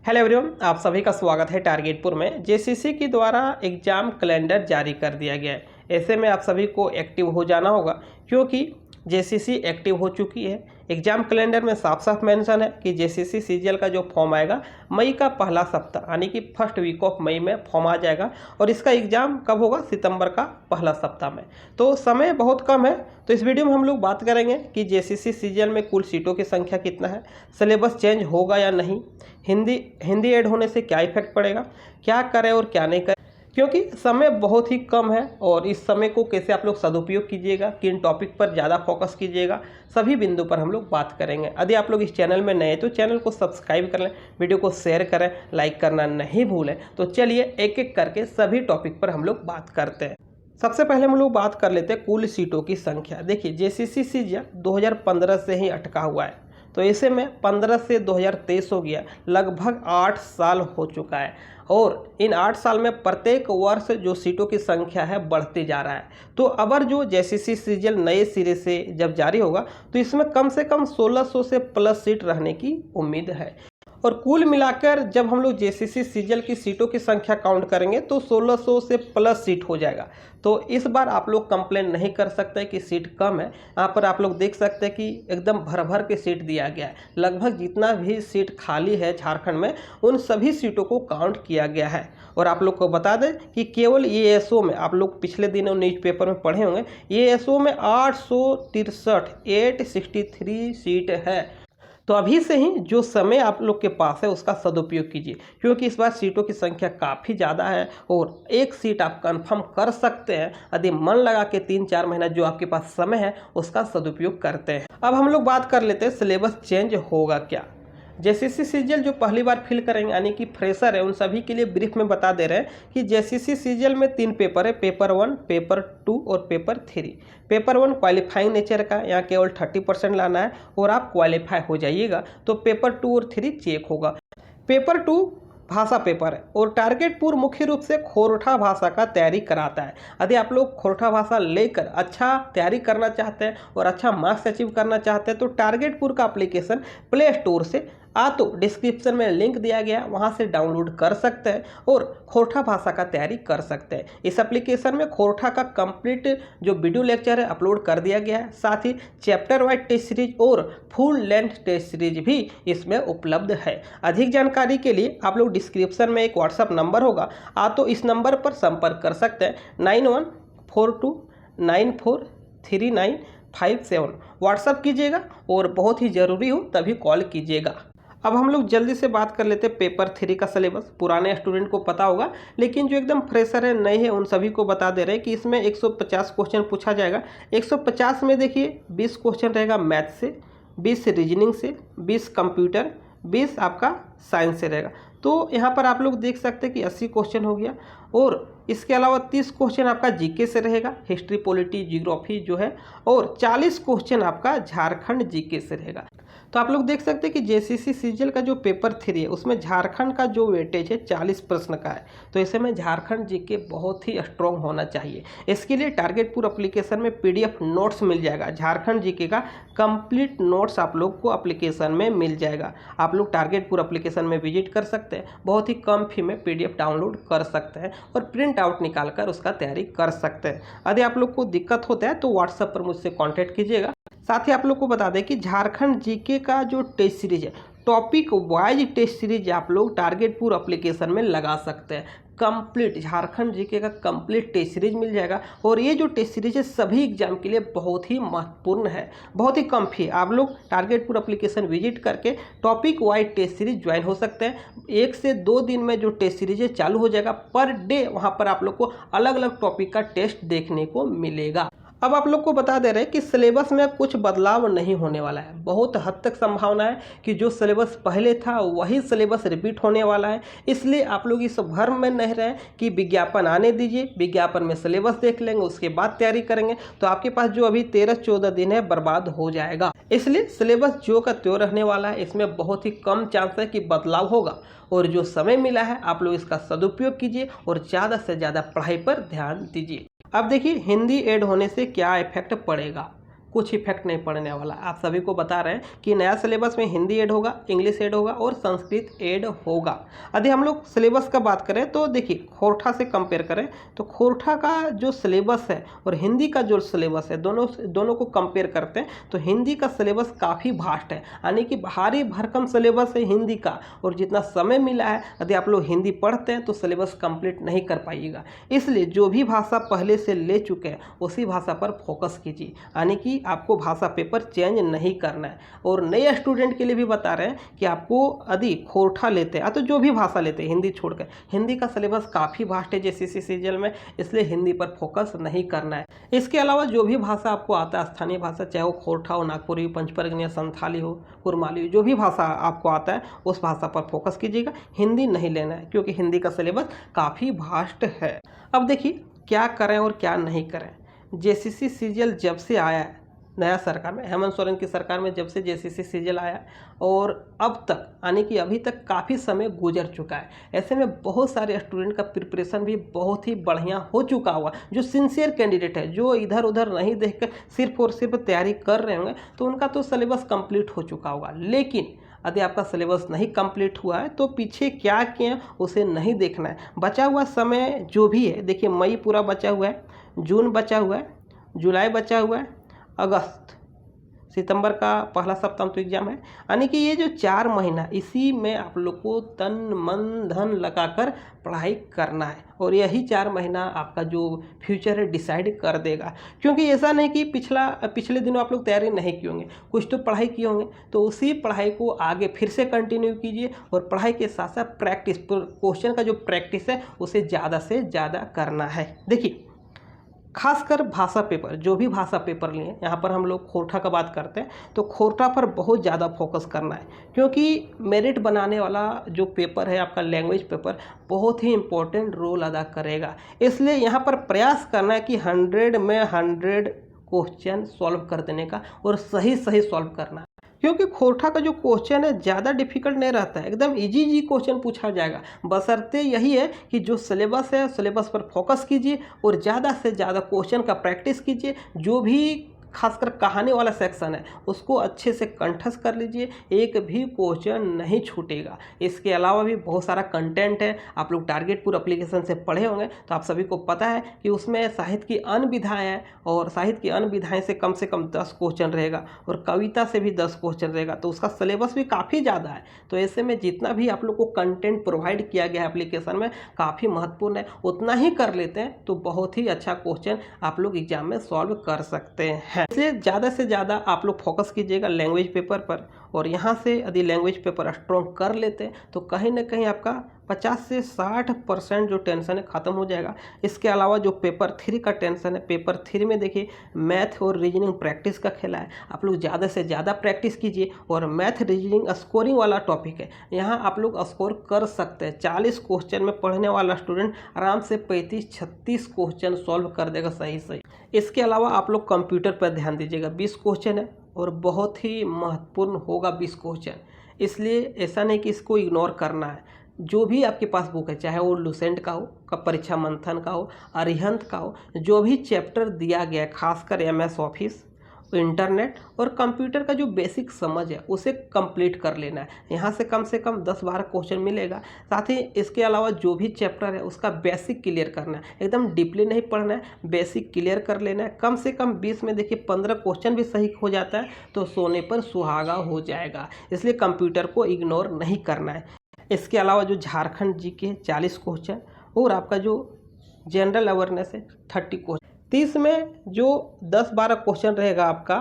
Hello everyone, आप सभी का स्वागत है टारगेटपुर में। जेसीसी के द्वारा एग्ज़ाम कैलेंडर जारी कर दिया गया है। ऐसे में आप सभी को एक्टिव हो जाना होगा क्योंकि जेसीसी एक्टिव हो चुकी है। एग्ज़ाम कैलेंडर में साफ साफ मेंशन है कि जेसीसी सीजीएल का जो फॉर्म आएगा मई का पहला सप्ताह यानी कि फर्स्ट वीक ऑफ मई में फॉर्म आ जाएगा और इसका एग्ज़ाम कब होगा? सितंबर का पहला सप्ताह में। तो समय बहुत कम है। तो इस वीडियो में हम लोग बात करेंगे कि जेसीसी सीजीएल में कुल सीटों की संख्या कितना है, सिलेबस चेंज होगा या नहीं, हिंदी ऐड होने से क्या इफेक्ट पड़ेगा, क्या करें और क्या नहीं करें, क्योंकि समय बहुत ही कम है और इस समय को कैसे आप लोग सदुपयोग कीजिएगा, किन टॉपिक पर ज़्यादा फोकस कीजिएगा, सभी बिंदु पर हम लोग बात करेंगे। यदि आप लोग इस चैनल में नए तो चैनल को सब्सक्राइब कर लें, वीडियो को शेयर करें, लाइक करना नहीं भूलें। तो चलिए एक एक करके सभी टॉपिक पर हम लोग बात करते हैं। सबसे पहले हम लोग बात कर लेते हैं कुल सीटों की संख्या। देखिए, जेसीसी सीजीएल 2015 से ही अटका हुआ है, तो ऐसे में 15 से 2023 हो गया, लगभग 8 साल हो चुका है और इन 8 साल में प्रत्येक वर्ष जो सीटों की संख्या है बढ़ती जा रहा है। तो अगर जो जेसीसी सीजीएल नए सिरे से जब जारी होगा तो इसमें कम से कम 1600 से प्लस सीट रहने की उम्मीद है और कुल मिलाकर जब हम लोग जेसीसी सीजीएल की सीटों की संख्या काउंट करेंगे तो 1600 से प्लस सीट हो जाएगा। तो इस बार आप लोग कंप्लेन नहीं कर सकते कि सीट कम है। यहाँ पर आप लोग देख सकते हैं कि एकदम भर भर के सीट दिया गया है। लगभग जितना भी सीट खाली है झारखंड में उन सभी सीटों को काउंट किया गया है। और आप लोग को बता दें कि केवल एएसओ में, आप लोग पिछले दिनों न्यूज़पेपर में पढ़े होंगे, एएसओ में 863 सीट है। तो अभी से ही जो समय आप लोग के पास है उसका सदुपयोग कीजिए क्योंकि इस बार सीटों की संख्या काफ़ी ज़्यादा है और एक सीट आप कंफर्म कर सकते हैं यदि मन लगा के 3-4 महीना जो आपके पास समय है उसका सदुपयोग करते हैं। अब हम लोग बात कर लेते हैं सिलेबस चेंज होगा क्या। जेसीसी सीजीएल जो पहली बार फिल करेंगे यानी कि फ्रेशर है उन सभी के लिए ब्रीफ में बता दे रहे हैं कि जेसीसी सीजीएल में 3 पेपर है, पेपर 1, पेपर 2 और पेपर 3। पेपर 1 क्वालिफाइंग नेचर का, यहाँ केवल 30% लाना है और आप क्वालिफाई हो जाइएगा तो पेपर 2 और 3 चेक होगा। पेपर 2 भाषा पेपर है और टारगेटपुर मुख्य रूप से खोरठा भाषा का तैयारी कराता है। यदि आप लोग खोरठा भाषा लेकर अच्छा तैयारी करना चाहते हैं और अच्छा मार्क्स अचीव करना चाहते हैं तो टारगेटपुर का एप्लीकेशन प्ले स्टोर से तो डिस्क्रिप्शन में लिंक दिया गया, वहां से डाउनलोड कर सकते हैं और खोरठा भाषा का तैयारी कर सकते हैं। इस एप्लीकेशन में खोरठा का कंप्लीट जो वीडियो लेक्चर है अपलोड कर दिया गया है, साथ ही चैप्टर वाइज टेस्ट सीरीज और फुल लेंथ टेस्ट सीरीज भी इसमें उपलब्ध है। अधिक जानकारी के लिए आप लोग डिस्क्रिप्शन में एक व्हाट्सअप नंबर होगा, तो इस नंबर पर संपर्क कर सकते हैं 9142943957। व्हाट्सअप कीजिएगा और बहुत ही ज़रूरी हो तभी कॉल कीजिएगा। अब हम लोग जल्दी से बात कर लेते हैं पेपर 3 का सिलेबस। पुराने स्टूडेंट को पता होगा लेकिन जो एकदम फ्रेशर है, नए हैं, उन सभी को बता दे रहे हैं कि इसमें 150 क्वेश्चन पूछा जाएगा। 150 में देखिए 20 क्वेश्चन रहेगा मैथ से, 20 रीजनिंग से, 20 कंप्यूटर, 20 आपका साइंस से रहेगा। तो यहाँ पर आप लोग देख सकते हैं कि 80 क्वेश्चन हो गया और इसके अलावा 30 क्वेश्चन आपका जीके से रहेगा, हिस्ट्री पॉलिटी जियोग्राफी जो है, और 40 क्वेश्चन आपका झारखंड जीके से रहेगा। तो आप लोग देख सकते हैं कि जेसीसी सीजीएल का जो पेपर 3 है उसमें झारखंड का जो वेटेज है 40 प्रश्न का है। तो ऐसे में झारखंड जीके बहुत ही स्ट्रॉन्ग होना चाहिए। इसके लिए टारगेटपुर एप्लीकेशन में पीडीएफ नोट्स मिल जाएगा। झारखंड जीके का कंप्लीट नोट्स आप लोग को एप्लीकेशन में मिल जाएगा। आप लोग टारगेटपुर एप्लीकेशन में विजिट कर सकते हैं, बहुत ही कम फी में पीडीएफ डाउनलोड कर सकते हैं और प्रिंट आउट निकाल कर उसका तैयारी कर सकते हैं। यदि आप लोग को दिक्कत होता है तो व्हाट्सएप पर मुझसे कॉन्टैक्ट कीजिएगा। साथ ही आप लोग को बता दें कि झारखंड जीके का जो टेस्ट सीरीज है, टॉपिक वाइज टेस्ट सीरीज आप लोग टारगेटपुर एप्लीकेशन में लगा सकते हैं। कंप्लीट झारखंड जीके का कंप्लीट टेस्ट सीरीज मिल जाएगा और ये जो टेस्ट सीरीज है सभी एग्जाम के लिए बहुत ही महत्वपूर्ण है, बहुत ही कम फी। आप लोग टारगेटपुर एप्लीकेशन विजिट करके topic wise test series join हो सकते हैं। 1 से 2 दिन में जो टेस्ट सीरीज है चालू हो जाएगा। पर डे वहाँ पर आप लोग को अलग अलग टॉपिक का टेस्ट देखने को मिलेगा। अब आप लोग को बता दे रहे हैं कि सिलेबस में कुछ बदलाव नहीं होने वाला है। बहुत हद तक संभावना है कि जो सिलेबस पहले था वही सिलेबस रिपीट होने वाला है। इसलिए आप लोग इस भ्रम में नहीं रहें कि विज्ञापन आने दीजिए, विज्ञापन में सिलेबस देख लेंगे उसके बाद तैयारी करेंगे तो आपके पास जो अभी 13-14 दिन है बर्बाद हो जाएगा। इसलिए सिलेबस जो का त्यों रहने वाला है, इसमें बहुत ही कम चांस है कि बदलाव होगा और जो समय मिला है आप लोग इसका सदुपयोग कीजिए और ज़्यादा से ज़्यादा पढ़ाई पर ध्यान दीजिए। अब देखिए हिंदी ऐड होने से क्या इफेक्ट पड़ेगा। कुछ इफेक्ट नहीं पड़ने वाला। आप सभी को बता रहे हैं कि नया सिलेबस में हिंदी ऐड होगा, इंग्लिश ऐड होगा और संस्कृत ऐड होगा। यदि हम लोग सिलेबस का बात करें तो देखिए खोरठा से कंपेयर करें तो खोरठा का जो सिलेबस है और हिंदी का जो सिलेबस है दोनों को कंपेयर करते हैं तो हिंदी का सिलेबस काफ़ी वास्ट है, यानी कि भारी भरकम सिलेबस है हिंदी का। और जितना समय मिला है यदि आप लोग हिंदी पढ़ते हैं तो सिलेबस कंप्लीट नहीं कर पाइएगा। इसलिए जो भी भाषा पहले से ले चुके हैं उसी भाषा पर फोकस कीजिए, यानी कि आपको भाषा पेपर चेंज नहीं करना है। और नए स्टूडेंट के लिए भी बता रहे हैं कि आपको यदि खोरठा लेते हैं तो जो भी भाषा लेते हैं हिंदी छोड़कर, हिंदी का सिलेबस काफ़ी वास्ट है जेसीसी सीजीएल में, इसलिए हिंदी पर फोकस नहीं करना है। इसके अलावा जो भी भाषा आपको आता है स्थानीय भाषा, चाहे वो खोरठा हो, नागपुरी, पंचपरगनिया, संथाली हो, कुरमाली हो, जो भी भाषा आपको आता है उस भाषा पर फोकस कीजिएगा, हिंदी नहीं लेना है क्योंकि हिंदी का सिलेबस काफ़ी वास्ट है। अब देखिए क्या करें और क्या नहीं करें। जेसीसी सीजीएल जब से आया है नया सरकार में, हेमंत सोरेन की सरकार में जब से जेसीसी सीजीएल आया और अब तक यानी कि अभी तक काफ़ी समय गुजर चुका है। ऐसे में बहुत सारे स्टूडेंट का प्रिपरेशन भी बहुत ही बढ़िया हो चुका हुआ, जो सिंसियर कैंडिडेट है, जो इधर उधर नहीं देखकर सिर्फ और सिर्फ तैयारी कर रहे होंगे तो उनका तो सिलेबस कंप्लीट हो चुका होगा। लेकिन यदि आपका सिलेबस नहीं कंप्लीट हुआ है तो पीछे क्या किए उसे नहीं देखना है। बचा हुआ समय जो भी है, देखिए मई पूरा बचा हुआ है, जून बचा हुआ है, जुलाई बचा हुआ है, अगस्त, सितंबर का पहला सप्ताह तो एग्जाम है, यानी कि ये जो 4 महीना इसी में आप लोग को तन मन धन लगाकर पढ़ाई करना है। और यही 4 महीना आपका जो फ्यूचर है डिसाइड कर देगा। क्योंकि ऐसा नहीं कि पिछले दिनों आप लोग तैयारी नहीं किए होंगे, कुछ तो पढ़ाई किए होंगे, तो उसी पढ़ाई को आगे फिर से कंटिन्यू कीजिए और पढ़ाई के साथ साथ प्रैक्टिस, क्वेश्चन का जो प्रैक्टिस है उसे ज़्यादा से ज़्यादा करना है। देखिए खासकर भाषा पेपर, जो भी भाषा पेपर लिए, यहाँ पर हम लोग खोरठा का बात करते हैं तो खोरठा पर बहुत ज़्यादा फोकस करना है क्योंकि मेरिट बनाने वाला जो पेपर है आपका लैंग्वेज पेपर बहुत ही इम्पोर्टेंट रोल अदा करेगा। इसलिए यहाँ पर प्रयास करना है कि 100 में 100 क्वेश्चन सॉल्व कर देने का और सही सॉल्व करना है। क्योंकि खोरठा का जो क्वेश्चन है ज़्यादा डिफिकल्ट नहीं रहता है, एकदम इजी क्वेश्चन पूछा जाएगा। बशर्ते यही है कि जो सिलेबस है सिलेबस पर फोकस कीजिए और ज़्यादा से ज़्यादा क्वेश्चन का प्रैक्टिस कीजिए। जो भी खासकर कहानी वाला सेक्शन है उसको अच्छे से कंठस्थ कर लीजिए, एक भी क्वेश्चन नहीं छूटेगा। इसके अलावा भी बहुत सारा कंटेंट है, आप लोग टारगेटपुर एप्लीकेशन से पढ़े होंगे तो आप सभी को पता है कि उसमें साहित्य की अन्य विधाएँ हैं और साहित्य की अन्य विधाएँ से कम 10 क्वेश्चन रहेगा और कविता से भी 10 क्वेश्चन रहेगा, तो उसका सिलेबस भी काफ़ी ज़्यादा है। तो ऐसे में जितना भी आप लोग को कंटेंट प्रोवाइड किया गया है एप्लीकेशन में काफ़ी महत्वपूर्ण है, उतना ही कर लेते हैं तो बहुत ही अच्छा क्वेश्चन आप लोग एग्जाम में सॉल्व कर सकते हैं। इसलिए ज़्यादा से ज़्यादा आप लोग फोकस कीजिएगा लैंग्वेज पेपर पर। और यहाँ से यदि लैंग्वेज पेपर स्ट्रॉन्ग कर लेते हैं तो कहीं ना कहीं आपका 50 से 60% जो टेंशन है ख़त्म हो जाएगा। इसके अलावा जो पेपर 3 का टेंशन है, पेपर 3 में देखिए मैथ और रीजनिंग प्रैक्टिस का खेला है। आप लोग ज़्यादा से ज़्यादा प्रैक्टिस कीजिए और मैथ रीजनिंग स्कोरिंग वाला टॉपिक है, यहाँ आप लोग स्कोर कर सकते हैं। 40 क्वेश्चन में पढ़ने वाला स्टूडेंट आराम से 35-36 क्वेश्चन सॉल्व कर देगा सही। इसके अलावा आप लोग कंप्यूटर पर ध्यान दीजिएगा, 20 क्वेश्चन है और बहुत ही महत्वपूर्ण होगा 20 क्वेश्चन। इसलिए ऐसा नहीं कि इसको इग्नोर करना है। जो भी आपके पास बुक है, चाहे वो लुसेंट का हो, का परीक्षा मंथन का हो, अरिहंत का हो, जो भी चैप्टर दिया गया है खासकर MS ऑफिस, इंटरनेट और कंप्यूटर का जो बेसिक समझ है उसे कंप्लीट कर लेना है। यहाँ से कम 10-12 क्वेश्चन मिलेगा। साथ ही इसके अलावा जो भी चैप्टर है उसका बेसिक क्लियर करना है, एकदम डीपली नहीं पढ़ना है, बेसिक क्लियर कर लेना है। कम से कम 20 में देखिए 15 क्वेश्चन भी सही हो जाता है तो सोने पर सुहागा हो जाएगा। इसलिए कंप्यूटर को इग्नोर नहीं करना है। इसके अलावा जो झारखंड जीके 40 क्वेश्चन और आपका जो जनरल अवेयरनेस है 30 क्वेश्चन। 30 में जो 10-12 क्वेश्चन रहेगा आपका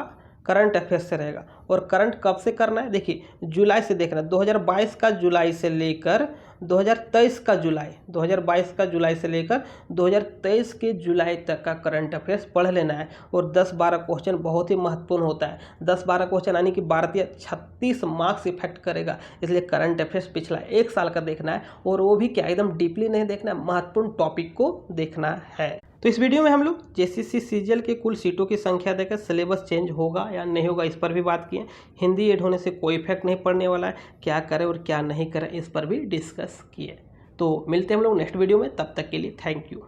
करंट अफेयर्स से रहेगा। और करंट कब से करना है, देखिए जुलाई से देखना है, 2022 का जुलाई से लेकर 2023 का जुलाई, 2022 का जुलाई से लेकर 2023 के जुलाई तक का करंट अफेयर्स पढ़ लेना है। और 10-12 क्वेश्चन बहुत ही महत्वपूर्ण होता है। 10-12 क्वेश्चन यानी कि 36 मार्क्स इफेक्ट करेगा। इसलिए करंट अफेयर्स पिछला 1 साल का देखना है और वो भी क्या एकदम डीपली नहीं देखना है, महत्वपूर्ण टॉपिक को देखना है। तो इस वीडियो में हम लोग जेसीसी सीजीएल के कुल सीटों की संख्या देकर सिलेबस चेंज होगा या नहीं होगा इस पर भी बात किए। हिंदी ऐड होने से कोई इफेक्ट नहीं पड़ने वाला है, क्या करें और क्या नहीं करें इस पर भी डिस्कस किए। तो मिलते हैं हम लोग नेक्स्ट वीडियो में, तब तक के लिए थैंक यू।